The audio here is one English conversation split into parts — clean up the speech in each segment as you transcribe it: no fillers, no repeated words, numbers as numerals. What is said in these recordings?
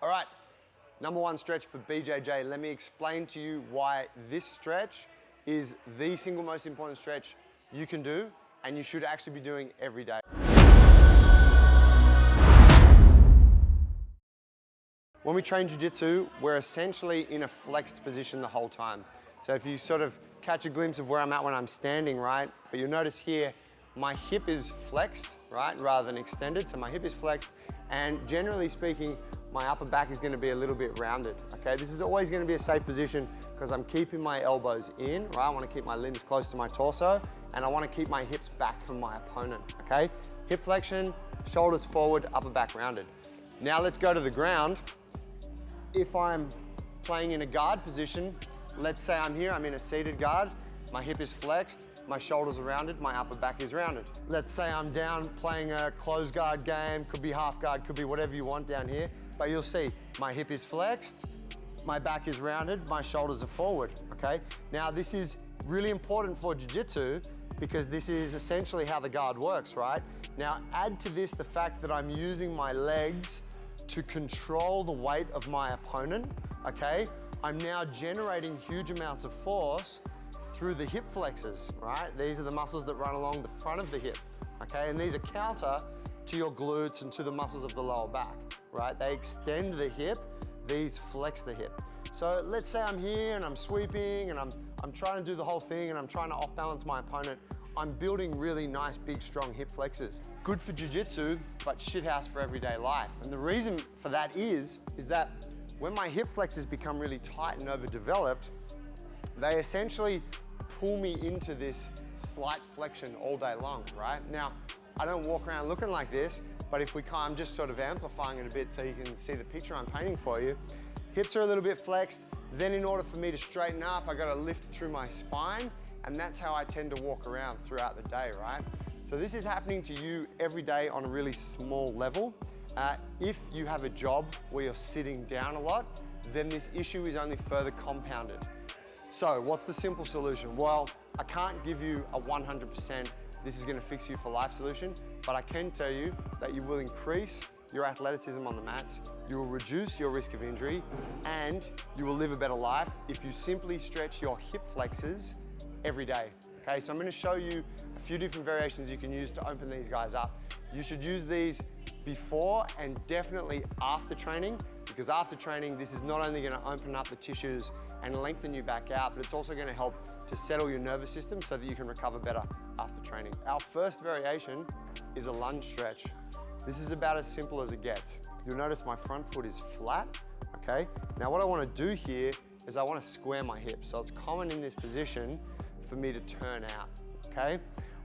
All right, number one stretch for BJJ. Let me explain to you why this stretch is the single most important stretch you can do and you should actually be doing every day. When we train Jiu Jitsu, we're essentially in a flexed position the whole time. So if you sort of catch a glimpse of where I'm at when I'm standing, right? But you'll notice here, my hip is flexed, right? Rather than extended. So my hip is flexed, and generally speaking, my upper back is gonna be a little bit rounded, okay? This is always gonna be a safe position because I'm keeping my elbows in, right? I wanna keep my limbs close to my torso, and I wanna keep my hips back from my opponent, okay? Hip flexion, shoulders forward, upper back rounded. Now let's go to the ground. If I'm playing in a guard position, let's say I'm here, I'm in a seated guard, my hip is flexed, my shoulders are rounded, my upper back is rounded. Let's say I'm down playing a closed guard game, could be half guard, could be whatever you want down here, but you'll see my hip is flexed, my back is rounded, my shoulders are forward, okay? Now this is really important for Jiu Jitsu because this is essentially how the guard works, right? Now add to this the fact that I'm using my legs to control the weight of my opponent, okay? I'm now generating huge amounts of force through the hip flexors, right? These are the muscles that run along the front of the hip, okay? And these are counter to your glutes and to the muscles of the lower back, right? They extend the hip, these flex the hip. So let's say I'm here and I'm sweeping and I'm trying to do the whole thing and I'm trying to off balance my opponent. I'm building really nice, big, strong hip flexors. Good for jiu-jitsu, but shithouse for everyday life. And the reason for that is that when my hip flexors become really tight and overdeveloped, they essentially pull me into this slight flexion all day long, right? Now, I don't walk around looking like this, but if we can, I'm just sort of amplifying it a bit so you can see the picture I'm painting for you. Hips are a little bit flexed, then in order for me to straighten up, I gotta lift through my spine, and that's how I tend to walk around throughout the day, right? So this is happening to you every day on a really small level. If you have a job where you're sitting down a lot, then this issue is only further compounded. So what's the simple solution? Well, I can't give you a 100% this is gonna fix you for life solution, but I can tell you that you will increase your athleticism on the mats, you will reduce your risk of injury, and you will live a better life if you simply stretch your hip flexors every day. Okay, so I'm gonna show you a few different variations you can use to open these guys up. You should use these before and definitely after training, because after training, this is not only gonna open up the tissues and lengthen you back out, but it's also gonna help to settle your nervous system so that you can recover better after training. Our first variation is a lunge stretch. This is about as simple as it gets. You'll notice my front foot is flat, okay? Now what I wanna do here is I wanna square my hips. So it's common in this position for me to turn out, okay?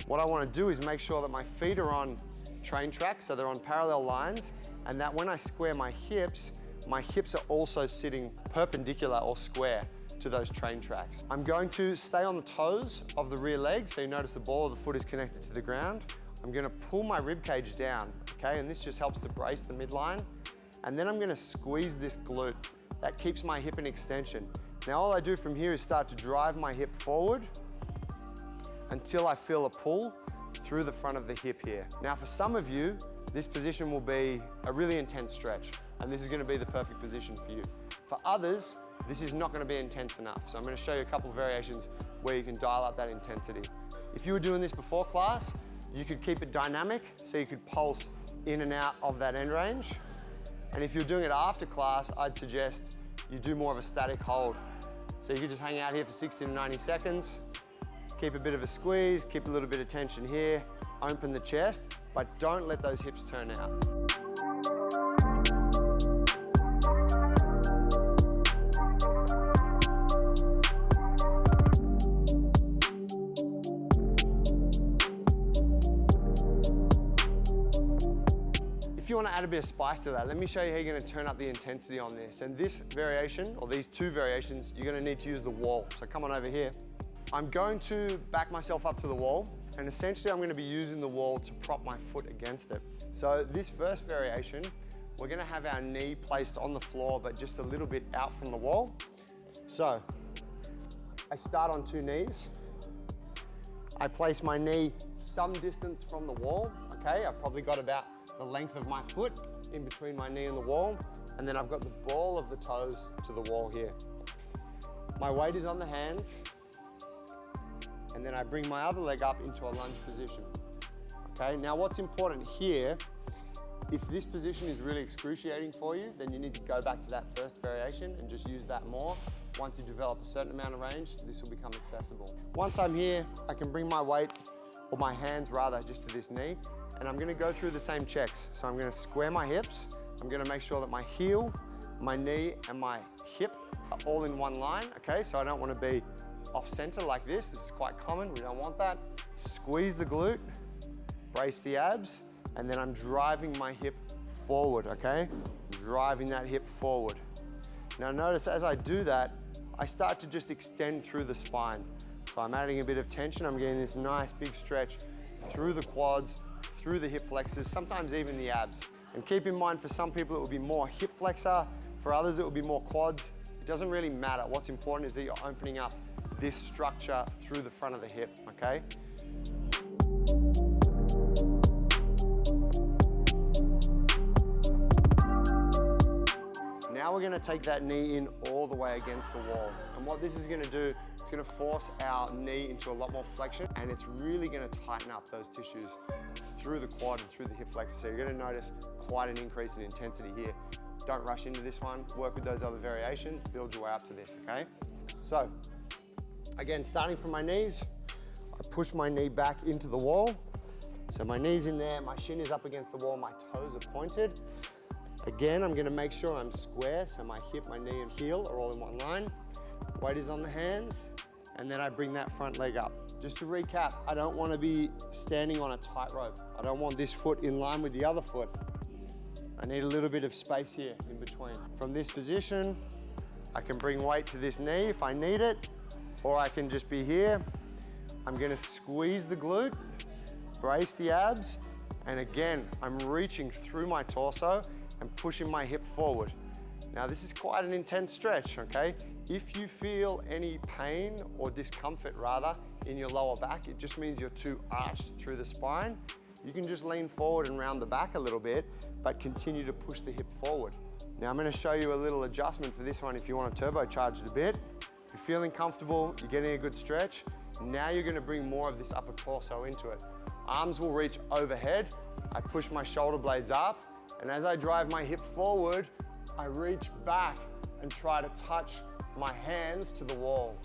What I wanna do is make sure that my feet are on train tracks, so they're on parallel lines, and that when I square my hips are also sitting perpendicular or square to those train tracks. I'm going to stay on the toes of the rear leg, so you notice the ball of the foot is connected to the ground. I'm gonna pull my rib cage down, okay? And this just helps to brace the midline. And then I'm gonna squeeze this glute. That keeps my hip in extension. Now all I do from here is start to drive my hip forward until I feel a pull through the front of the hip here. Now for some of you, this position will be a really intense stretch, and this is gonna be the perfect position for you. For others, this is not gonna be intense enough. So I'm gonna show you a couple of variations where you can dial up that intensity. If you were doing this before class, you could keep it dynamic, so you could pulse in and out of that end range. And if you're doing it after class, I'd suggest you do more of a static hold. So you could just hang out here for 60 to 90 seconds, keep a bit of a squeeze, keep a little bit of tension here, open the chest, but don't let those hips turn out. If you want to add a bit of spice to that, let me show you how you're going to turn up the intensity on this. And this variation, or these two variations, you're going to need to use the wall. So come on over here. I'm going to back myself up to the wall, and essentially I'm going to be using the wall to prop my foot against it. So this first variation, we're going to have our knee placed on the floor, but just a little bit out from the wall. So I start on two knees. I place my knee some distance from the wall, okay? I've probably got about the length of my foot in between my knee and the wall. and then I've got the ball of the toes to the wall here. My weight is on the hands, and then I bring my other leg up into a lunge position. Okay, now what's important here, if this position is really excruciating for you, then you need to go back to that first variation and just use that more. Once you develop a certain amount of range, this will become accessible. Once I'm here, I can bring my weight, or my hands rather, just to this knee, and I'm gonna go through the same checks. So I'm gonna square my hips, I'm gonna make sure that my heel, my knee, and my hip are all in one line, okay? So I don't wanna be off center like this. This is quite common, we don't want that. Squeeze the glute, brace the abs, and then I'm driving my hip forward, okay? Driving that hip forward. Now notice as I do that, I start to just extend through the spine. So I'm adding a bit of tension, I'm getting this nice big stretch through the quads, through the hip flexors, sometimes even the abs. And keep in mind, for some people it will be more hip flexor, for others it will be more quads. It doesn't really matter. What's important is that you're opening up this structure through the front of the hip, okay? Now we're gonna take that knee in all the way against the wall. And what this is gonna do, it's gonna force our knee into a lot more flexion, and it's really gonna tighten up those tissues through the quad and through the hip flexor. So you're gonna notice quite an increase in intensity here. Don't rush into this one, work with those other variations, build your way up to this, okay? So, again, starting from my knees, I push my knee back into the wall. So my knee's in there, my shin is up against the wall, my toes are pointed. Again, I'm gonna make sure I'm square, so my hip, my knee, and heel are all in one line. Weight is on the hands, and then I bring that front leg up. Just to recap, I don't wanna be standing on a tightrope. I don't want this foot in line with the other foot. I need a little bit of space here in between. From this position, I can bring weight to this knee if I need it, or I can just be here. I'm gonna squeeze the glute, brace the abs, and again, I'm reaching through my torso and pushing my hip forward. Now this is quite an intense stretch, okay? If you feel any pain or discomfort rather in your lower back, it just means you're too arched through the spine. You can just lean forward and round the back a little bit, but continue to push the hip forward. Now I'm gonna show you a little adjustment for this one if you want to turbocharge it a bit. If you're feeling comfortable, you're getting a good stretch, now you're gonna bring more of this upper torso into it. Arms will reach overhead, I push my shoulder blades up, and as I drive my hip forward, I reach back and try to touch my hands to the wall,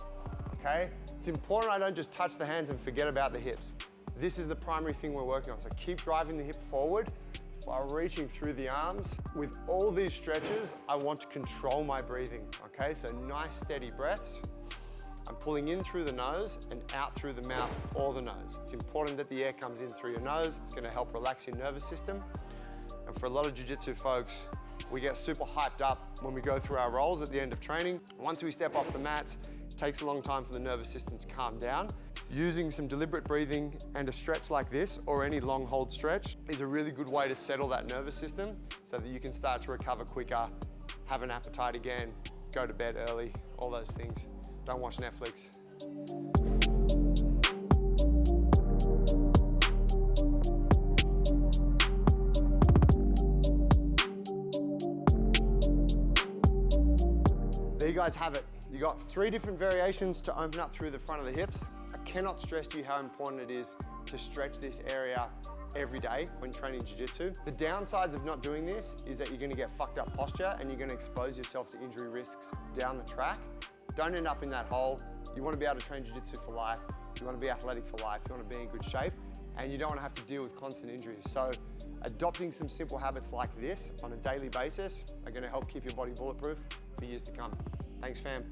okay? It's important I don't just touch the hands and forget about the hips. This is the primary thing we're working on. So keep driving the hip forward while reaching through the arms. With all these stretches, I want to control my breathing, okay? So nice steady breaths. I'm pulling in through the nose and out through the mouth or the nose. It's important that the air comes in through your nose. It's gonna help relax your nervous system. And for a lot of jiu-jitsu folks, we get super hyped up when we go through our rolls at the end of training. Once we step off the mats, it takes a long time for the nervous system to calm down. Using some deliberate breathing and a stretch like this, or any long hold stretch, is a really good way to settle that nervous system so that you can start to recover quicker, have an appetite again, go to bed early, all those things. Don't watch Netflix. There you guys have it. You got 3 different variations to open up through the front of the hips. I cannot stress to you how important it is to stretch this area every day when training jiu-jitsu. The downsides of not doing this is that you're gonna get fucked up posture and you're gonna expose yourself to injury risks down the track. Don't end up in that hole. You wanna be able to train jiu-jitsu for life. You wanna be athletic for life. You wanna be in good shape, and you don't wanna have to deal with constant injuries. So adopting some simple habits like this on a daily basis are gonna help keep your body bulletproof for years to come. Thanks, fam.